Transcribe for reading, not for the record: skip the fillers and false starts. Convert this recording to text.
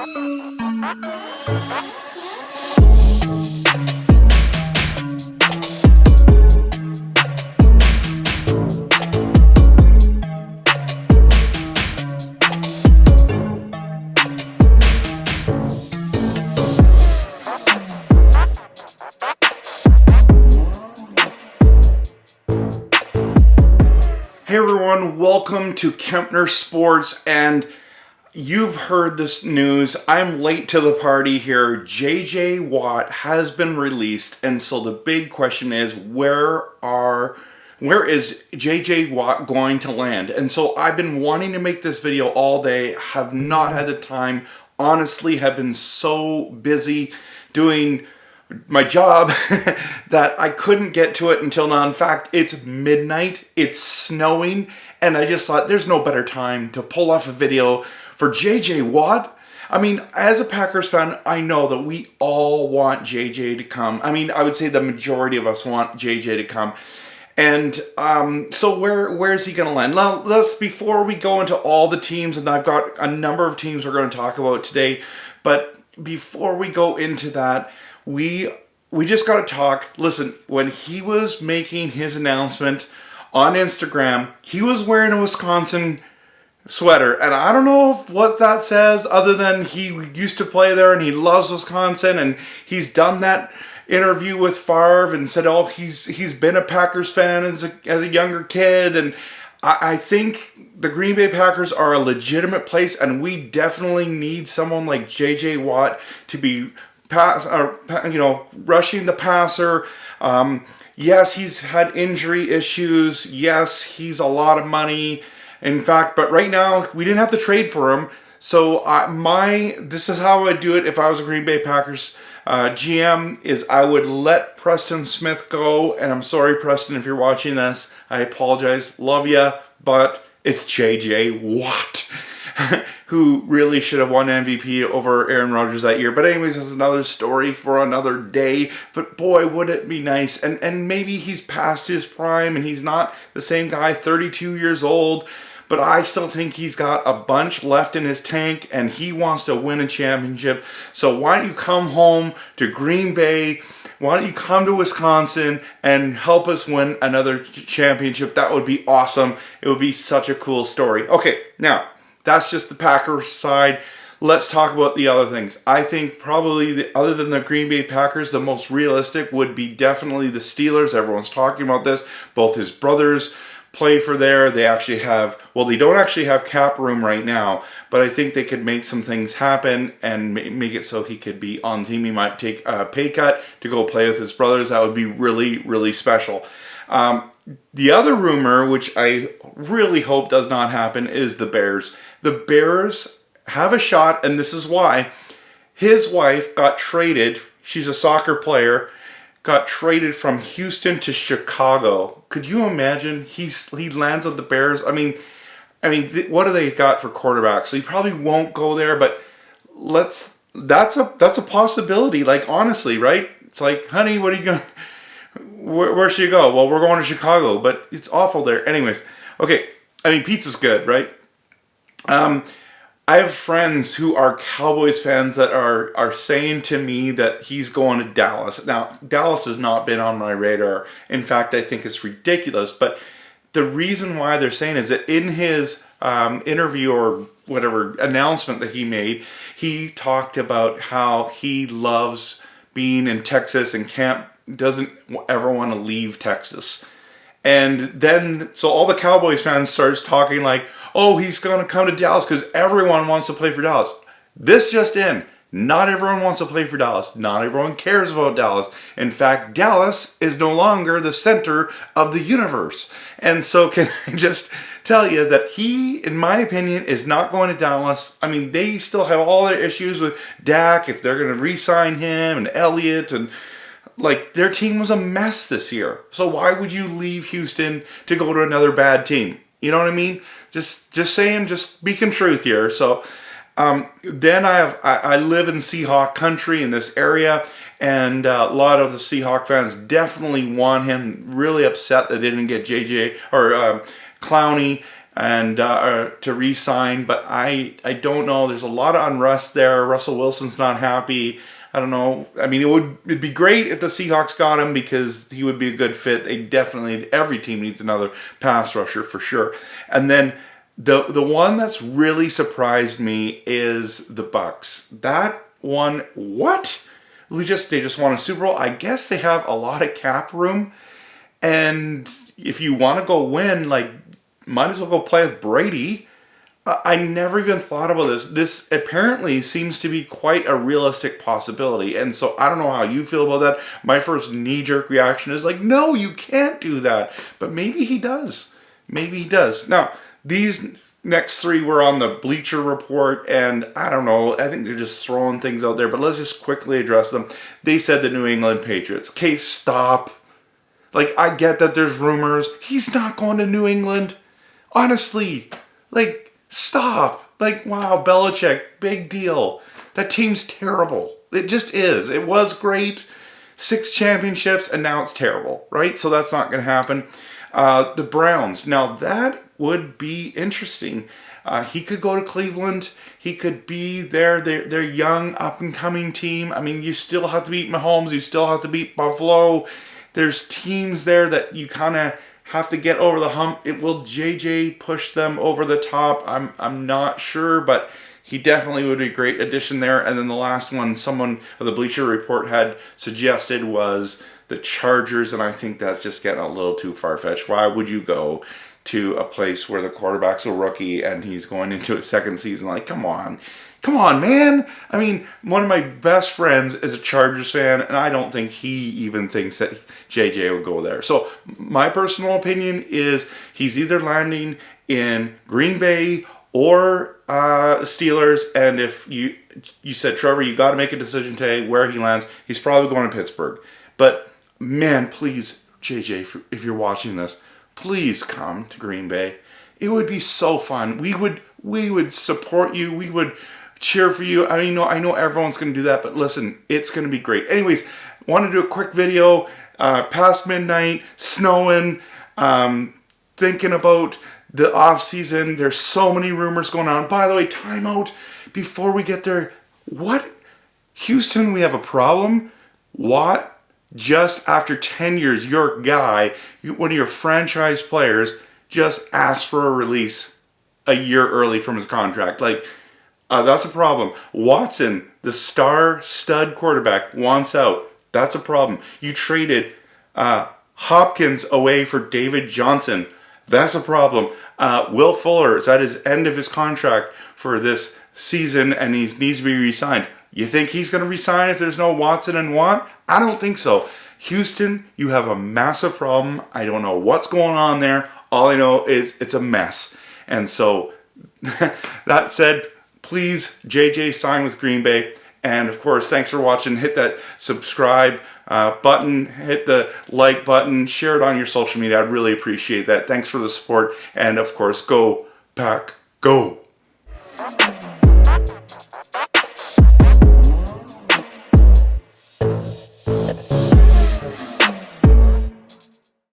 Hey everyone, welcome to Kempner Sports, and you've heard this news. I'm late to the party here. JJ Watt has been released, and so the big question is, where is JJ Watt going to land? And so I've been wanting to make this video all day, have not had the time, honestly have been so busy doing my job that I couldn't get to it until now. In fact, it's midnight, it's snowing, and I just thought there's no better time to pull off a video for JJ Watt. I mean, as a Packers fan, I know that we all want JJ to come. I mean, I would say the majority of us want JJ to come. And so where is he going to land? Now, before we go into all the teams, and I've got a number of teams we're going to talk about today, but before we go into that, we just got to talk. Listen, when he was making his announcement on Instagram, he was wearing a Wisconsin sweater, and I don't know what that says other than he used to play there and he loves Wisconsin, and he's done that interview with Favre and said, oh, he's been a Packers fan as a younger kid, and I think the Green Bay Packers are a legitimate place, and we definitely need someone like JJ Watt to be rushing the passer. Yes, he's had injury issues. Yes, he's a lot of money. In fact, but right now we didn't have to trade for him. So this is how I would do it if I was a Green Bay Packers GM. Is I would let Preston Smith go. And I'm sorry, Preston, if you're watching this. I apologize. Love ya, but it's JJ Watt who really should have won MVP over Aaron Rodgers that year. But anyways, that's another story for another day. But boy, would it be nice. And maybe he's past his prime and he's not the same guy, 32 years old. But I still think he's got a bunch left in his tank and he wants to win a championship. So why don't you come home to Green Bay? Why don't you come to Wisconsin and help us win another championship? That would be awesome. It would be such a cool story. Okay, now, that's just the Packers side. Let's talk about the other things. I think probably, other than the Green Bay Packers, the most realistic would be definitely the Steelers. Everyone's talking about this. Both his brothers play for there. They actually have, well, they don't actually have cap room right now, but I think they could make some things happen and make it so he could be on the team. He might take a pay cut to go play with his brothers. That would be really, really special. The other rumor, which I really hope does not happen, is the Bears. The Bears have a shot, and this is why. His wife got traded. She's a soccer player. Got traded from Houston to Chicago. Could you imagine? He lands on the Bears. I mean, what do they got for quarterbacks? So he probably won't go there, but that's a possibility. Like, honestly, right? It's like, honey, what are you going? Where should you go? Well, we're going to Chicago, but it's awful there. Anyways, okay. I mean, pizza's good, right? I have friends who are Cowboys fans that are saying to me that he's going to Dallas. Now, Dallas has not been on my radar. In fact, I think it's ridiculous. But the reason why they're saying is that in his interview or whatever announcement that he made, he talked about how he loves being in Texas and doesn't ever want to leave Texas. And then, so all the Cowboys fans starts talking like, oh, he's going to come to Dallas because everyone wants to play for Dallas. This just in. Not everyone wants to play for Dallas. Not everyone cares about Dallas. In fact, Dallas is no longer the center of the universe. And so can I just tell you that he, in my opinion, is not going to Dallas. I mean, they still have all their issues with Dak, if they're going to re-sign him, and Elliott, and like, their team was a mess this year. So why would you leave Houston to go to another bad team? You know what I mean? Just saying, just speaking truth here. So then I live in Seahawk country in this area, and a lot of the Seahawk fans definitely want him. Really upset they didn't get JJ or Clowney. and to re-sign, but I don't know. There's a lot of unrest there. Russell Wilson's not happy. I don't know. I mean, it'd be great if the Seahawks got him because he would be a good fit. They definitely, every team needs another pass rusher for sure. And then the one that's really surprised me is the Bucks. That one, what? They just won a Super Bowl. I guess they have a lot of cap room, and if you want to go win, like, might as well go play with Brady. I never even thought about this. This apparently seems to be quite a realistic possibility. And so I don't know how you feel about that. My first knee-jerk reaction is like, no, you can't do that. But maybe he does. Maybe he does. Now, these next three were on the Bleacher Report, and I don't know. I think they're just throwing things out there. But let's just quickly address them. They said the New England Patriots. Okay, stop. Like, I get that there's rumors. He's not going to New England. Honestly, like, stop. Like, wow, Belichick, big deal. That team's terrible. It just is. It was great. 6 championships, and now it's terrible, right? So that's not going to happen. The Browns. Now, that would be interesting. He could go to Cleveland. He could be there. They're young, up-and-coming team. I mean, you still have to beat Mahomes. You still have to beat Buffalo. There's teams there that you kind of have to get over the hump. Will JJ push them over the top? I'm not sure, but he definitely would be a great addition there. And then the last one, someone of the Bleacher Report had suggested was the Chargers, and I think that's just getting a little too far-fetched. Why would you go to a place where the quarterback's a rookie and he's going into his second season? Like, come on. Come on, man. I mean, one of my best friends is a Chargers fan, and I don't think he even thinks that JJ would go there. So my personal opinion is he's either landing in Green Bay or Steelers, and if you said, Trevor, you got to make a decision today where he lands, he's probably going to Pittsburgh. But, man, please, JJ, if you're watching this, please come to Green Bay. It would be so fun. We would support you. We would cheer for you. I mean, I know everyone's going to do that, but listen, it's going to be great. Anyways, want to do a quick video. Past midnight, snowing, thinking about the off season. There's so many rumors going on. By the way, timeout before we get there. What? Houston, we have a problem? What? Just after 10 years, your guy, one of your franchise players, just asked for a release a year early from his contract. Like, that's a problem. Watson, the star stud quarterback, wants out. That's a problem. You traded Hopkins away for David Johnson. That's a problem. Will Fuller is at his end of his contract for this season, and he needs to be re-signed. You think he's going to resign if there's no Watson and Watt? I don't think so. Houston, you have a massive problem. I don't know what's going on there. All I know is it's a mess. And so, that said, please, JJ, sign with Green Bay. And of course, thanks for watching. Hit that subscribe button, hit the like button, share it on your social media. I'd really appreciate that. Thanks for the support. And of course, go Pack, go.